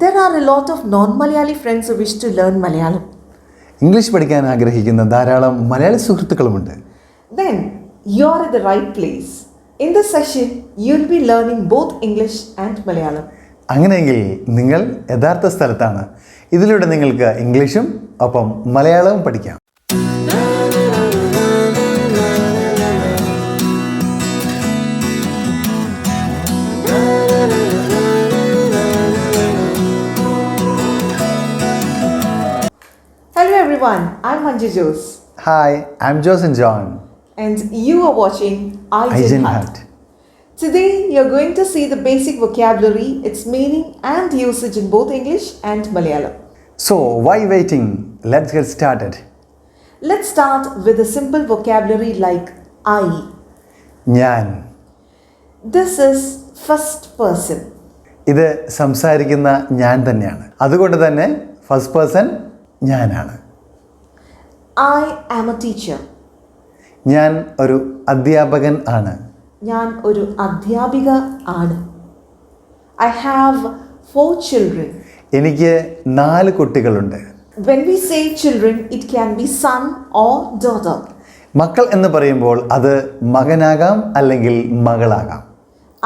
There are a lot of non-Malayali friends who wish to learn Malayalam. English പഠിക്കാൻ ആഗ്രഹിക്കുന്ന ധാരാളം Malayali സുഹൃത്തുക്കളുമുണ്ട്. Then you're at the right place. In this session, you'll be learning both English and Malayalam. അങ്ങനെയെങ്കിൽ നിങ്ങൾ യഥാർത്ഥ സ്ഥലത്താണ്. ഇതിലൂടെ നിങ്ങൾക്ക് ഇംഗ്ലീഷും ഒപ്പം മലയാളവും പഠിക്കാം. Hello everyone, I'm Manju Jose. Hi, I'm Joseph John. And you are watching Aijin Hut. Today you're going to see the basic vocabulary, its meaning and usage in both English and Malayalam. So, why waiting? Let's get started. Let's start with a simple vocabulary like I. ഞാൻ. This is first person. ഇത് സംസാരിക്കുന്ന ഞാൻ തന്നെയാണ്. അതുകൊണ്ട് തന്നെ first person ഞാനാണ്. I am a teacher. ഞാൻ ഒരു അധ്യാപകൻ ആണ്. ഞാൻ ഒരു അധ്യാപിക ആണ്. I have 4 children. എനിക്ക് 4 കുട്ടികളുണ്ട്. When we say children, it can be son or daughter. മക്കൾ എന്ന് പറയുമ്പോൾ അത് മകനാകാം അല്ലെങ്കിൽ മകളാകാം.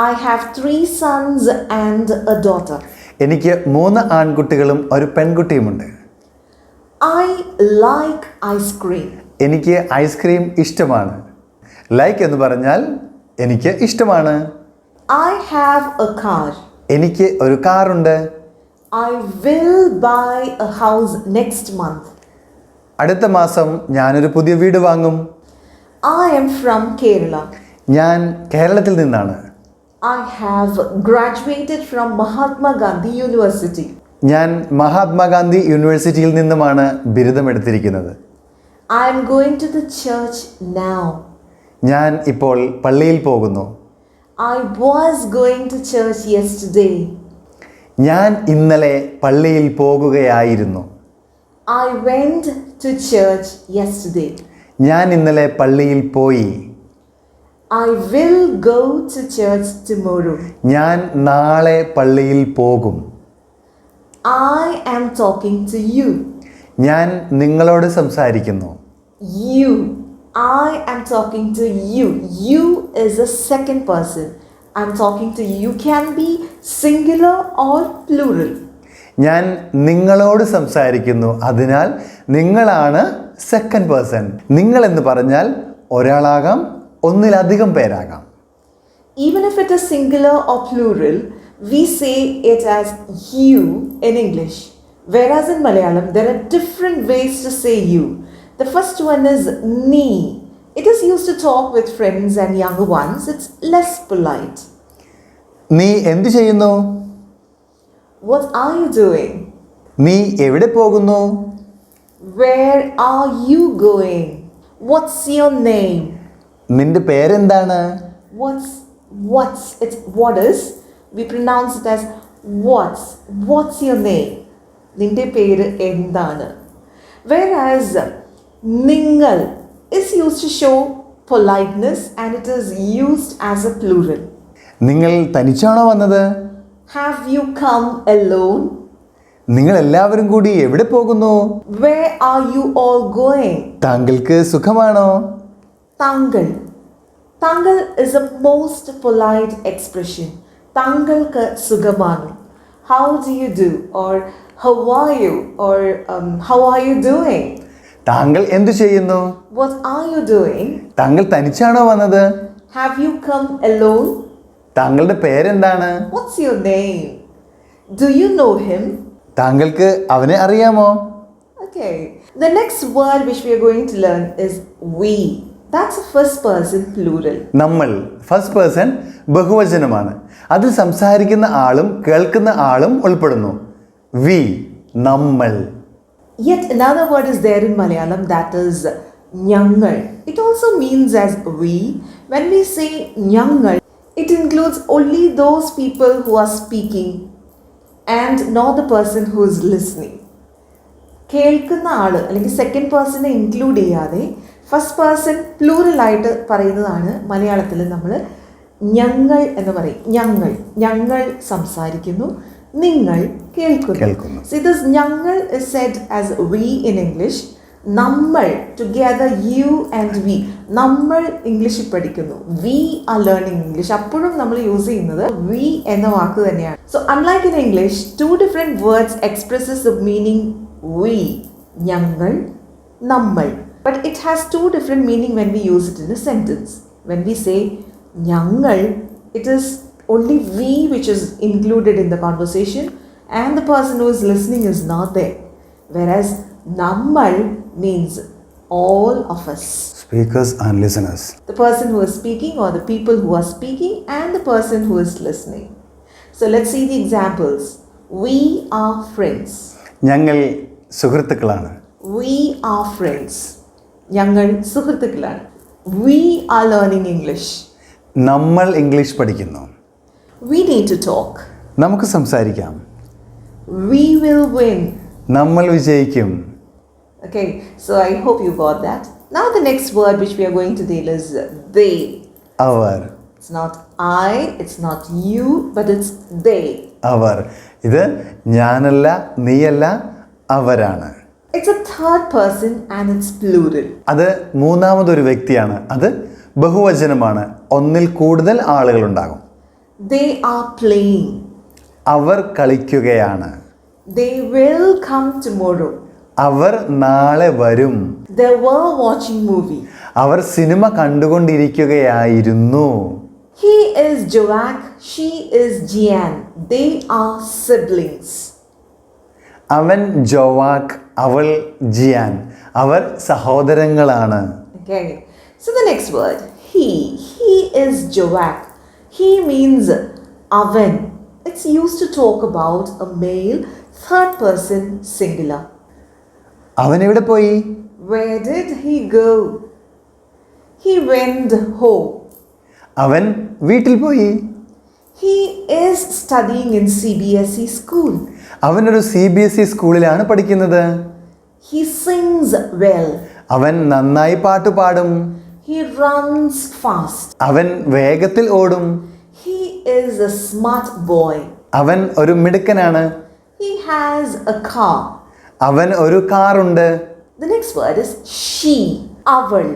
I have 3 sons and a daughter. എനിക്ക് 3 ആൺകുട്ടികളും ഒരു പെൺകുട്ടിയുമുണ്ട്. I like ice cream. എനിക്ക് ഐസ്ക്രീം ഇഷ്ടമാണ്. ലൈക്ക് എന്ന് പറഞ്ഞാൽ എനിക്ക് ഇഷ്ടമാണ്. I have a car. എനിക്ക് ഒരു കാറുണ്ട്. I will buy a house next month. അടുത്ത മാസം ഞാനൊരു പുതിയ വീട് വാങ്ങും. I am from Kerala. ഞാൻ കേരളത്തിൽ നിന്നാണ്. I have graduated from Mahatma Gandhi University. ഞാൻ മഹാത്മാഗാന്ധി യൂണിവേഴ്സിറ്റിയിൽ നിന്നുമാണ് ബിരുദമെടുത്തിരിക്കുന്നത്. I am going to the church now. ഞാൻ ഇപ്പോൾ പള്ളിയിൽ പോകുന്നു. I was going to church yesterday. ഞാൻ ഇന്നലെ പള്ളിയിൽ പോകുകയായിരുന്നു. I went to church yesterday. ഞാൻ ഇന്നലെ പള്ളിയിൽ പോയി. I will go to church tomorrow. ഞാൻ നാളെ പള്ളിയിൽ പോകും. I am talking to you. ഞാൻ നിങ്ങളോട് സംസാരിക്കുന്നു. You. I am talking to you. You is a second person. I'm talking to you. You can be singular or plural. ഞാൻ നിങ്ങളോട് സംസാരിക്കുന്നു. അതിനാൽ നിങ്ങളാണ് സെക്കൻഡ് പേഴ്സൺ. നിങ്ങൾ എന്ന് പറഞ്ഞാൽ ഒരാളാകാം, ഒന്നിലധികം പേരാകാം. Even if it is singular or plural, we say it as you in English. Whereas in Malayalam, there are different ways to say you. The first one is ni. It is used to talk with friends and younger ones. It's less polite. നീ എന്തു ചെയ്യുന്നു? What are you doing? നീ എവിടെ പോകുന്നു? Where are you going? What's your name? നിന്റെ പേരെന്താണ്? It's what is. We pronounce it as what's your name? നിന്റെ പേര് എന്താണ്? Whereas നിങ്ങൾ is used to show politeness and it is used as a plural. നിങ്ങൾ തനിച്ചാണോ വന്നത്? Have you come alone? നിങ്ങൾ എല്ലാവരും കൂടി എവിടെ പോകുന്നു? Where are you all going? താങ്കൾക്ക് സുഖമാണോ? താങ്കൾ is a most polite expression. താങ്കൾക്ക് സുഖമാണോ? How do you do? Or how are you? Or how are you doing? താങ്കൾ എന്തു ചെയ്യുന്നു? What are you doing? താങ്കൾ തനിച്ചാണോ വന്നത്? Have you come alone? താങ്കളുടെ പേരെന്താണ്? What's your name? Do you know him? താങ്കൾക്ക് അവനെ അറിയാമോ? Okay. The next word which we are going to learn is we. That's a first person plural. നമ്മൾ first person ബഹുവചനമാണ്. അതിൽ സംസാരിക്കുന്ന ആളും കേൾക്കുന്ന ആളും ഉൾപ്പെടുന്നു. വി, നമ്മൾ. Yet another word is there in Malayalam, that is nyangal. It also means as we. When we say nyangal, it includes only those people who are speaking and not the person who is listening. കേൾക്കുന്ന ആൾ അല്ലെങ്കിൽ second പേഴ്സണെ include ചെയ്യാതെ first person പ്ലൂറലായിട്ട് പറയുന്നതാണ് മലയാളത്തിൽ നമ്മൾ ഞങ്ങൾ എന്ന് പറയും. ഞങ്ങൾ സംസാരിക്കുന്നു, നിങ്ങൾ കേൾക്കുന്നു. കേൾക്കുന്നു. See, this ഞങ്ങൾ is said as we in English. നമ്മൾ, together, you and we. നമ്മൾ ഇംഗ്ലീഷിൽ പഠിക്കുന്നു. We are learning English. അപ്പോഴും നമ്മൾ യൂസ് ചെയ്യുന്നത് we എന്ന വാക്ക് തന്നെയാണ്. So unlike in English, two different words expresses the meaning we. ഞങ്ങൾ, നമ്മൾ. But it has two different meaning when we use it in a sentence. When we say ഞങ്ങൾ, it is only we which is included in the conversation and the person who is listening is not there. Whereas nammal means all of us. Speakers and listeners. The person who is speaking or the people who are speaking and the person who is listening. So let's see the examples. We are friends. ഞങ്ങൾ സുഹൃത്തുക്കളാണ്. We are friends. ഞങ്ങൾ സുഹൃത്തുക്കളാണ്. We are learning English. നമ്മൾ English പഠിക്കുന്നു. We need to talk. നമുക്ക് സംസാരിക്കാം. We will win. നമ്മൾ വിജയിക്കും. Okay, so I hope you got that. Now the next word which we are going to deal is they. Our. It's not I, it's not you, but it's they. അവർ. ഇത് ഞാനല്ല, നീയല്ല, അവരാണ്. It's a third person and it's plural. അത് മൂന്നാമതൊരു വ്യക്തിയാണ്. അത് ബഹുവചനമാണ്. ഒന്നിൽ കൂടുതൽ ആളുകളുണ്ടാകും. They are playing. അവർ കളിക്കുകയാണ്. They will come tomorrow. അവർ നാളെ വരും. They were watching movie. അവർ സിനിമ കണ്ടുകൊണ്ടിരിക്കുകയായിരുന്നു. He is Joak, she is Jian. They are siblings. അവൻ ജോവാക്ക്, അവൾ ജിയാൻ. അവർ സഹോദരങ്ങളാണ്. Okay, so the next word, he is Joak. He means oven. It's used to talk about a male third person singular. അവൻ എവിടെ പോയി? Where did he go? He went home. അവൻ വീട്ടിൽ പോയി. He is studying in CBSE school. അവനൊരു CBSE സ്കൂളിലാണ് പഠിക്കുന്നത്. He sings well. അവൻ നന്നായി പാട്ട് പാടും. He runs fast. അവൻ വേഗത്തിൽ ഓടും. He is a smart boy. അവൻ ഒരു മിടുക്കനാണ്. He has a car. അവൻ ഒരു കാറുണ്ട്. The next word is she, aval.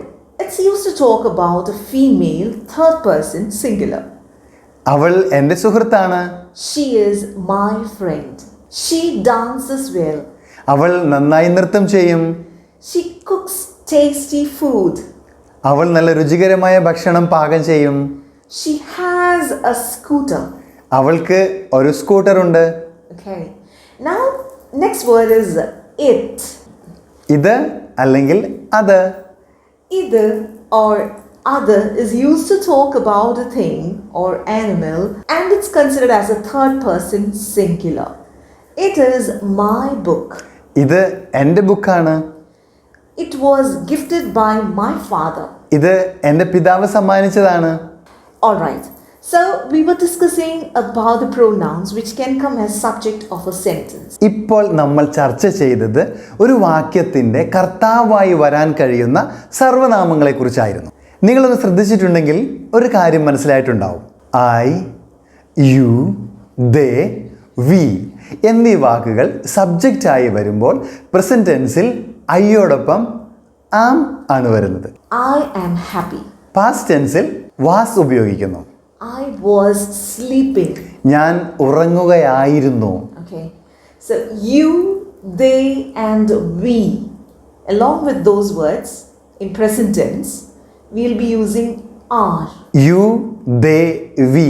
It's used to talk about a female third person singular. അവൾ എൻ്റെ സുഹൃത്താണ്. She is my friend. She dances well. അവൾ നന്നായി നൃത്തം ചെയ്യും. She cooks tasty food. അവൾ നല്ല രുചികരമായ ഭക്ഷണം പാകം ചെയ്യും. She has a scooter. അവൾക്ക് ഒരു സ്കൂട്ടറുണ്ട്. Okay. Now, next word is it. ഇത് അല്ലെങ്കിൽ അത്. Either or other is used to talk about a thing or animal and it's considered as a third person singular. It is my book. ഇത് എൻ്റെ ബുക്കാണ്. It was gifted by my father. ഇത് എൻ്റെ പിതാവ് സമ്മാനിച്ചതാണ്. All right. So we were discussing about the pronouns which can come as subject of a sentence. ഇപ്പോൾ നമ്മൾ ചർച്ച ചെയ്തത് ഒരു വാക്യത്തിൻ്റെ കർത്താവായി വരാൻ കഴിയുന്ന സർവ്വനാമങ്ങളെക്കുറിച്ചായിരുന്നു. നിങ്ങളൊന്ന് ശ്രദ്ധിച്ചിട്ടുണ്ടെങ്കിൽ ഒരു കാര്യം മനസ്സിലായിട്ടുണ്ടാവും. ഐ, യു, ദേ, വി എന്നീ വാക്കുകൾ സബ്ജക്റ്റായി വരുമ്പോൾ പ്രസന്റ് ടെൻസിൽ ഐയോടൊപ്പം ആം ആണ് വരുന്നത്. I am happy. പാസ്റ്റ് ടെൻസിൽ വാസ് ഉപയോഗിക്കുന്നു. I was sleeping. ഞാൻ ഉറങ്ങുകയായിരുന്നു. Okay. So you, they and we, along with those words in present tense, we'll be using are. You, they, we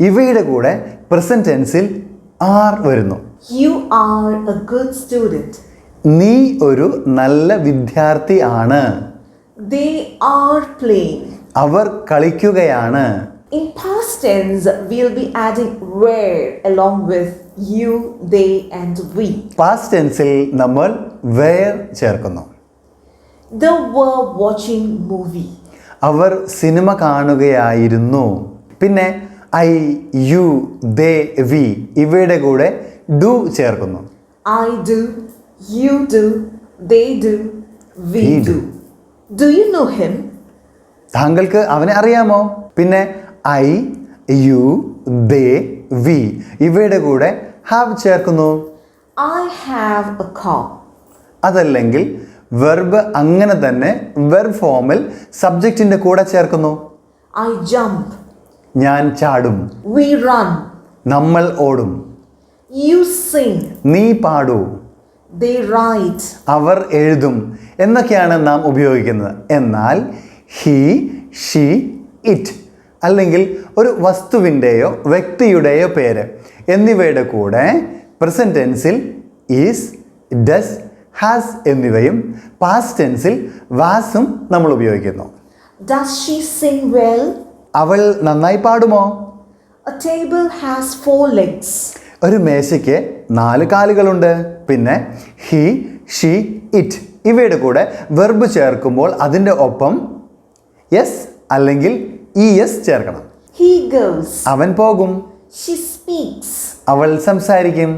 ഇവയുടെ കൂടെ പ്രസന്റ് ടെൻസിൽ ആർ വരുന്നു. You are a good student. നീ ഒരു നല്ല വിദ്യാർത്ഥി ആണ്. They are playing. അവർ കളിക്കുകയാണ്. In past tense, we'll be adding were along with you, they and we. Past ടെൻസിൽ നമ്മൾ വേർ ചേർക്കുന്നു. They were watching movie. അവർ സിനിമ കാണുകയായിരുന്നു. പിന്നെ ഐ, യു, ദേ, വി ഇവയുടെ കൂടെ ഡു ചേർക്കുന്നു. I do, you do, they do, we We do. do. Do you know him? താങ്കൾക്ക് അവനെ അറിയാമോ? പിന്നെ ഐ, യു, ദേ, വി ഇവയുടെ കൂടെ ഹാവ് ചേർക്കുന്നു. I have a car. അതല്ലെങ്കിൽ വെർബ് അങ്ങനെ തന്നെ വെർബ് ഫോമിൽ സബ്ജക്റ്റിന്റെ കൂടെ ചേർക്കുന്നു. I jump. ഞാൻ ചാടും. We run. നമ്മൾ ഓടും. You sing. നീ പാടൂ. They write. അവർ എഴുതും എന്നൊക്കെയാണ് നാം ഉപയോഗിക്കുന്നത്. എന്നാൽ ഹി, ഷീ, ഇറ്റ് അല്ലെങ്കിൽ ഒരു വസ്തുവിൻ്റെയോ വ്യക്തിയുടെയോ പേര് എന്നിവയുടെ കൂടെ പ്രസന്റ് ടെൻസിൽ ഈസ്, ഡസ്, ഹാസ് എന്നിവയും പാസ്റ്റ് ടെൻസിൽ വാസും നമ്മൾ ഉപയോഗിക്കുന്നു. Does she sing well? അവൾ നന്നായി പാടുമോ? A table has 4 legs. ഒരു മേശയ്ക്ക് 4 കാലുകളുണ്ട്. പിന്നെ ഹി, ഷീ, ഇറ്റ് ഇവയുടെ കൂടെ വെർബ് ചേർക്കുമ്പോൾ അതിൻ്റെ ഒപ്പം യെസ് അല്ലെങ്കിൽ ഇഎസ് ചേർക്കണം. He goes. അവൻ പോകും. She speaks. അവൾ സംസാരിക്കും.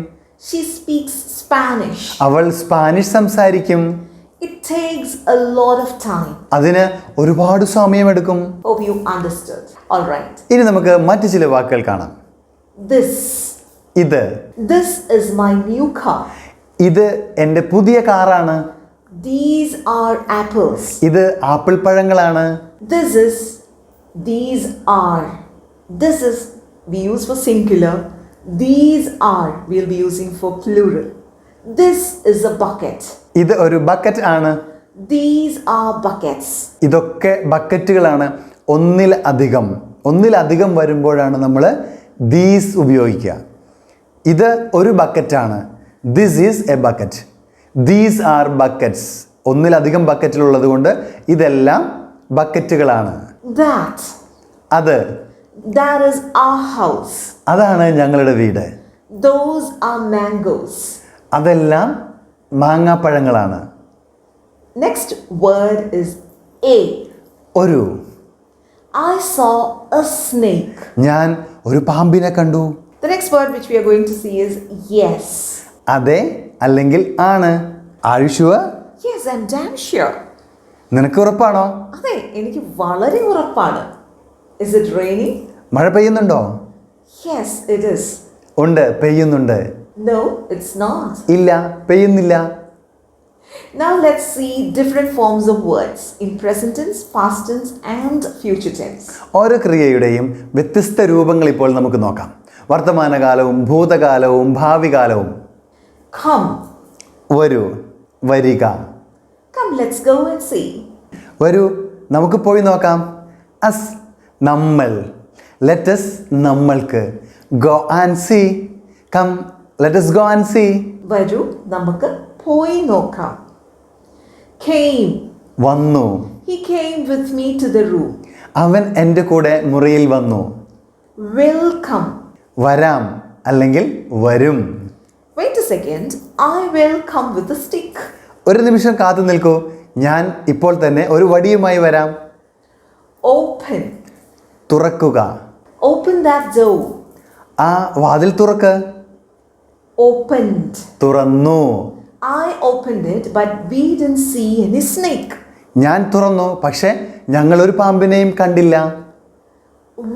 She speaks Spanish. അവൾ സ്പാനിഷ് സംസാരിക്കും. It takes a lot of time. അതിന് ഒരുപാട് സമയമെടുക്കും. Hope you understood. All right. ഇനി നമുക്ക് മറ്റു ചില വാക്കുകൾ കാണാം. This. ഇത്. This is my new car. ഇത് എൻ്റെ പുതിയ കാറാണ്. These are apples. ഇത് apple പഴങ്ങളാണ്. This is. These are. This is we use for singular. These are we'll be using for plural. This is a bucket. ഇത് ഒരു bucket ആണ്. These are buckets. ഇതൊക്കെ ബക്കറ്റുകളാണ്. ഒന്നിലധികം വരുമ്പോഴാണ് നമ്മൾ ദീസ് ഉപയോഗിക്കുക. ഇത് ഒരു ബക്കറ്റാണ്. This is a bucket. These are buckets. ഒന്നിലധികം ബക്കറ്റിലുള്ളത് കൊണ്ട് ഇതെല്ലാം ബക്കറ്റുകളാണ്. That. അത്. That is our house. അതാണ് ഞങ്ങളുടെ വീട്. Those are mangoes. അതെല്ലാം മാങ്ങാപ്പഴങ്ങളാണ്. Next word is a. ഒരു. I saw a snake. ഞാൻ ഒരു പാമ്പിനെ കണ്ടു. The next word which we are going to see is yes. അതെ അല്ലെങ്കിൽ ആണ്. Are you sure? Yes, I'm damn sure. നിനക്ക് ഉറപ്പാണോ? അതെ, എനിക്ക് വളരെ ഉറപ്പാണ്. Is it raining? മഴ പെയ്യുന്നുണ്ടോ? Yes, it is. ഉണ്ട്, പെയ്യുന്നുണ്ട്. No, it's not. ഇല്ല, പെയ്യുന്നില്ല. Now let's see different forms of words in present tense, past tense and future tense. ഓരോ ക്രിയയുടെയും വ്യത്യസ്ത രൂപങ്ങൾ ഇപ്പോൾ നമുക്ക് നോക്കാം. വർത്തമാനകാലവും ഭൂതകാലവും ഭാവികാലവും. Come. വരൂ, വരിക. Come, let's go and see. വരൂ, നമുക്ക് പോയി നോക്കാം. അസ്, നമ്മൾ. ലെറ്റസ്, നമ്മൾക്ക്. Go and see. Come, let's go and see. വരൂ, നമുക്ക് പോയി നോക്കാം. Came. വന്നു. He came with me to the room. അവൻ എൻ്റെ കൂടെ മുറിയിൽ വന്നു. Will come. വരാം അല്ലെങ്കിൽ വരും. Wait a second. I will come with a stick. ഒരു നിമിഷം കാത്തു നിൽക്കൂ. ഞാൻ ഇപ്പോൾ തന്നെ ഒരു വടിയുമായി വരാം. Open. തുറക്കുക. Open that door. ആ വാതിൽ തുറക്ക്. Opened. തുറന്നു. I opened it, but we didn't see any snake. ഞാൻ തുറന്നു, പക്ഷെ ഞങ്ങൾ ഒരു പാമ്പിനെയും കണ്ടില്ല.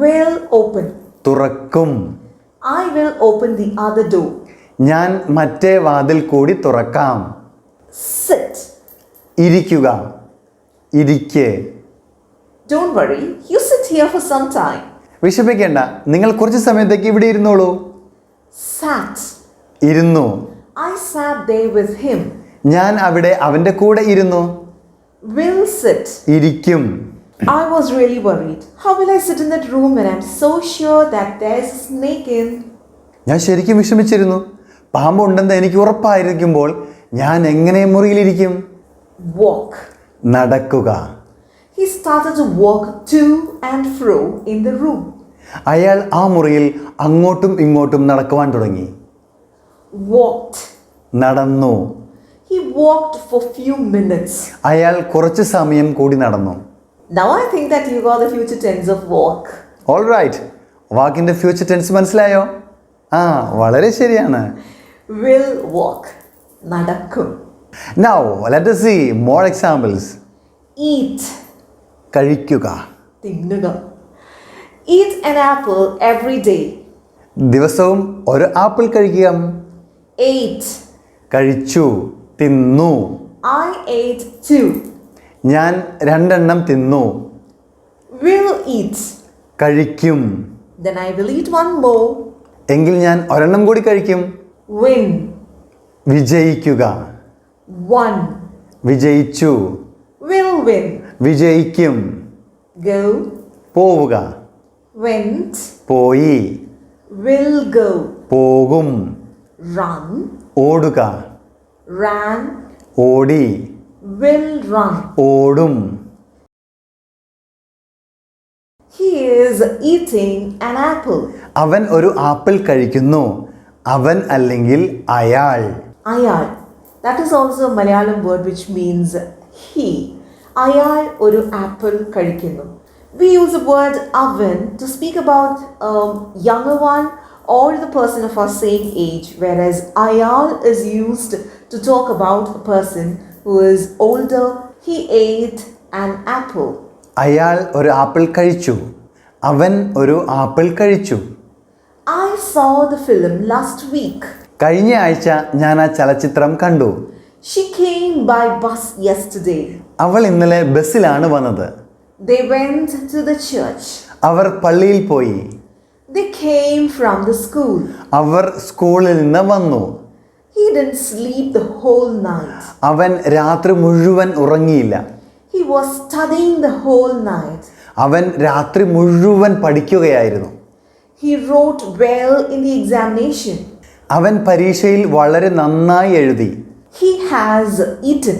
Will open. തുറക്കും. I will open the other door. ഞാൻ മറ്റേ വാതിൽ കൂടി തുറക്കാം. Sit. ഇരിക്കുക. ഇരിക്കെ. Don't worry, you sit here for some time. വിഷമിക്കേണ്ട, നിങ്ങൾ കുറച്ച് സമയത്തേക്ക് ഇവിടെ ഇരുന്നോളൂ. Sat. ഇരുന്നു. I sat there with him. ഞാൻ അവിടെ അവൻ്റെ കൂടെ ഇരുന്നു. Will sit. ഇരിക്കും. I was really worried. How will I sit in that room when I'm so sure that there's a snake in? ഞാൻ ശരിക്കും വിഷമിച്ചിരുന്നു. പാമ്പുണ്ടെന്ന് എനിക്ക് ഉറപ്പായിരിക്കുമ്പോൾ ഞാൻ എങ്ങനെ മുറിയിലിരിക്കും? Walk. നടക്കുക. He started to walk to and fro in the room. അയാൾ ആ മുറിയിൽ അങ്ങോട്ടും ഇങ്ങോട്ടും നടക്കുവാൻ തുടങ്ങി. Walked. നടന്നു. He walked for few minutes. അയാൾ കുറച്ച് സമയം കൂടി നടന്നു. Now I think that you got the future tense of walk. All right. വാക്കിൻ്റെ ഫ്യൂച്ചർ ടെൻസ് മനസ്സിലായോ? ആ, വളരെ ശരിയാണ്. Will walk. നടക്കും. Now let us see more examples. Eat. കഴിക്കുക. തിന്നുക. Eat an apple every day. ദിവസവും ഒരു ആപ്പിൾ കഴിക്കുക. Ate. കഴിച്ചു, തിന്നു. I ate 2. ഞാൻ 2 എണ്ണം തിന്നു. Will eat. കഴിക്കും. Then I will eat 1 more. എങ്കിൽ ഞാൻ ഒരെണ്ണം കൂടി കഴിക്കും. Win. വിജയിക്കുക. Won. വിജയിച്ചു. Will win. വിജയിക്കും. Go. പോവുക. Went. പോയി. Will go. പോകും. Run. ഓടുക. Ran. ഓടി. Will run. ഓടും. He is eating an apple. അവൻ ഒരു ആപ്പിൾ കഴിക്കുന്നു. അവൻ അല്ലെങ്കിൽ അയാൾ. Ayal. That is also a Malayalam word which means he. Ayal oru apple kadikkunnu. We use the word avan to speak about a younger one or the person of our same age, whereas ayal is used to talk about a person who is older. He ate an apple. അയാൾ ഒരു apple കഴിച്ചു. അവൻ ഒരു apple കഴിച്ചു. I saw the film last week. കഴിഞ്ഞ ആഴ്ച ഞാൻ ആ ചലച്ചിത്രം കണ്ടു. She came by bus yesterday. അവൾ ഇന്നലെ ബസ്സിലാണ് വന്നത്. They went to the church. അവർ പള്ളിയിൽ പോയി. They came from the school. അവർ സ്കൂളിൽ നിന്ന് വന്നു. He didn't sleep the whole night. അവൻ രാത്രി മുഴുവൻ ഉറങ്ങിയില്ല. He was studying the whole night. അവൻ രാത്രി മുഴുവൻ പഠിക്കുകയായിരുന്നു. He wrote well in the examination. അവൻ പരീക്ഷയിൽ വളരെ നന്നായി എഴുതി. He has eaten.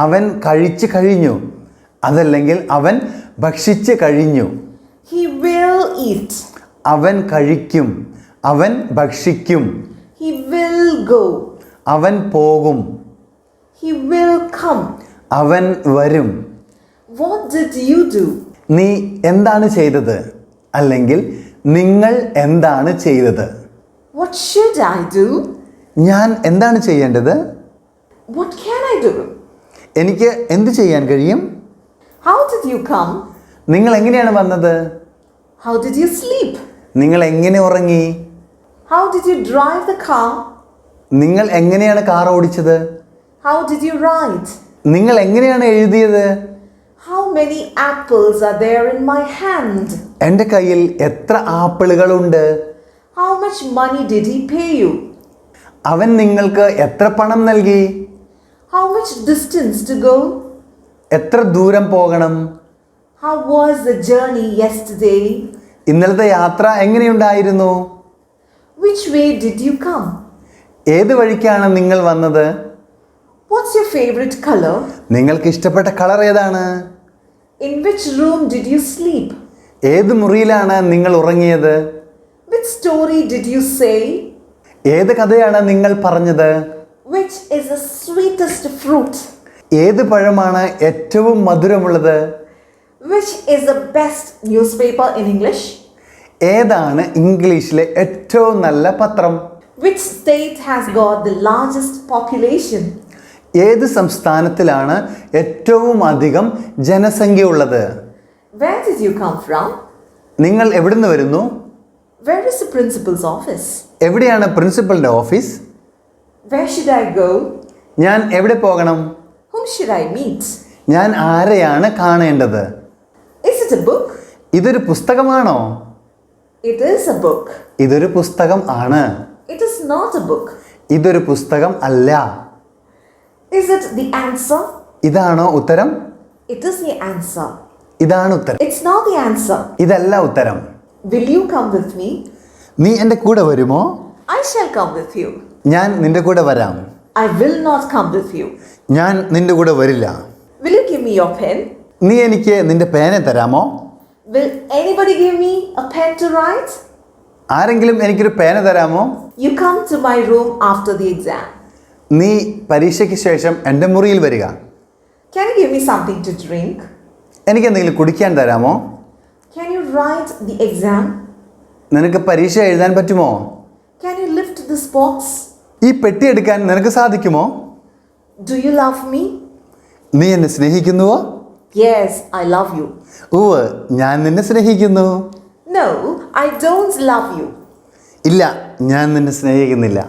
അവൻ കഴിച്ചു കഴിഞ്ഞു. അതല്ലെങ്കിൽ അവൻ ഭക്ഷിച്ച് കഴിഞ്ഞു. He will eat. അവൻ കഴിക്കും. അവൻ ഭക്ഷിക്കും. He will go. അവൻ പോകും. He will come. അവൻ വരും. What did you do? നീ എന്താണ് ചെയ്തത്? അല്ലെങ്കിൽ നിങ്ങൾ എന്താണ് ചെയ്തത്? What should I do? ഞാൻ എന്താണ് ചെയ്യേണ്ടത്? What can I do? എനിക്ക് എന്ത് ചെയ്യാൻ കഴിയും? How did you come? നിങ്ങൾ എങ്ങനെയാണ് വന്നത്? How did you sleep? നിങ്ങൾ എങ്ങനെ ഉറങ്ങി? How did you drive the car? നിങ്ങൾ എങ്ങനെയാണ് കാർ ഓടിച്ചത്? How did you write? നിങ്ങൾ എങ്ങനെയാണ് എഴുതിയത്? How many apples are there in my hand? എൻ്റെ കയ്യിൽ എത്ര ആപ്പിളുകളുണ്ട്? How much money did he pay you? അവൻ നിങ്ങൾക്ക് എത്ര പണം നൽകി? How much distance to go? എത്ര ദൂരം പോകണം? How was the journey yesterday? ഇന്നലത്തെ യാത്ര എങ്ങനെയുണ്ടായിരുന്നു? Which way did you come? ഏത് വഴിക്കാണ് നിങ്ങൾ വന്നത്? What's your favorite color? നിങ്ങൾക്ക് ഇഷ്ടപ്പെട്ട കളർ ഏതാണ്? In which room did you sleep? ഏത് മുറിയിലാണ് നിങ്ങൾ ഉറങ്ങിയത്? Which story did you say? ഏത് കഥയാണ് നിങ്ങൾ പറഞ്ഞത്? Which is the sweetest fruit? ഏത് പഴമാണ് ഏറ്റവും മധുരമുള്ളത്? Which is the best newspaper in English? ഏതാണ് ഇംഗ്ലീഷിലെ ഏറ്റവും നല്ല പത്രം? Which state has got the largest population? ഏത് സംസ്ഥാനത്തിലാണ് ഏറ്റവും അധികം ജനസംഖ്യ ഉള്ളത്? Where did you come from? നിങ്ങൾ എവിടുന്ന് വരുന്നു? Where is the principal's office? എവിടെയാണ് പ്രിൻസിപ്പലിന്റെ office? Where should I go? ഞാൻ എവിടെ പോകണം? Whom should I meet? ഞാൻ ആരെയാണ് കാണേണ്ടത്? Is it a book? ഇതൊരു പുസ്തകമാണോ? It is a book. ഇതൊരു പുസ്തകം ആണ്. It is not a book. ഇതൊരു പുസ്തകം അല്ല. Is it the answer? ഇതാണോ ഉത്തരം? It is the answer. ഇതാണ് ഉത്തരം. It's not the answer. ഇതല്ല ഉത്തരം. Will you come with me? നീ എൻ്റെ കൂടെ വരുമോ? I shall come with you. ഞാൻ നിന്റെ കൂടെ വരാം. I will not come with you. ഞാൻ നിന്റെ കൂടെ വരില്ല. Will you give me your pen? നീ എനിക്ക് നിന്റെ പേന തരാമോ? Will anybody give me a pen to write? ആരെങ്കിലും എനിക്കൊരു പേന തരാമോ? You come to my room after the exam. നീ പരീക്ഷയ്ക്ക് ശേഷം എൻ്റെ മുറിയിൽ വരിക. Can you give me something to drink? എനിക്ക് എന്തെങ്കിലും കുടിക്കാൻ തരാമോ? Can you write the exam? നിനക്ക് പരീക്ഷ എഴുതാൻ പറ്റുമോ? Can you lift this box? ഈ പെട്ടി എടുക്കാൻ നിനക്ക് സാധിക്കുമോ? Do you love me? നീ എന്നെ സ്നേഹിക്കുന്നുവോ? Yes, I love you. ഉവ്വ്, ഞാൻ നിന്നെ സ്നേഹിക്കുന്നു. No, I don't love you. ഇല്ല, ഞാൻ നിന്നെ സ്നേഹിക്കുന്നില്ല.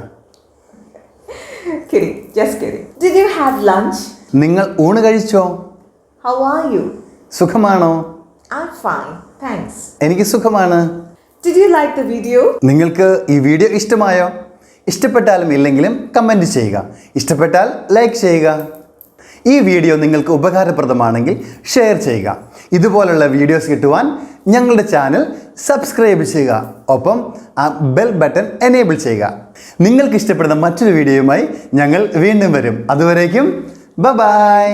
Kidding, just kidding. Did you have lunch? നിങ്ങൾ ഊണ് കഴിച്ചോ? How are you? സുഖമാണോ? I'm fine, thanks. എനിക്ക് സുഖമാണ്. Did you like the video? നിങ്ങൾക്ക് ഈ വീഡിയോ ഇഷ്ടമായോ? ഇഷ്ടപ്പെട്ടാലും ഇല്ലെങ്കിലും കമൻറ്റ് ചെയ്യുക. ഇഷ്ടപ്പെട്ടാൽ ലൈക്ക് ചെയ്യുക. ഈ വീഡിയോ നിങ്ങൾക്ക് ഉപകാരപ്രദമാണെങ്കിൽ ഷെയർ ചെയ്യുക. ഇതുപോലുള്ള വീഡിയോസ് കിട്ടുവാൻ ഞങ്ങളുടെ ചാനൽ സബ്സ്ക്രൈബ് ചെയ്യുക. ഒപ്പം ആ ബെൽ ബട്ടൺ എനേബിൾ ചെയ്യുക. നിങ്ങൾക്ക് ഇഷ്ടപ്പെടുന്ന മറ്റൊരു വീഡിയോയുമായി ഞങ്ങൾ വീണ്ടും വരും. അതുവരേക്കും ബൈ.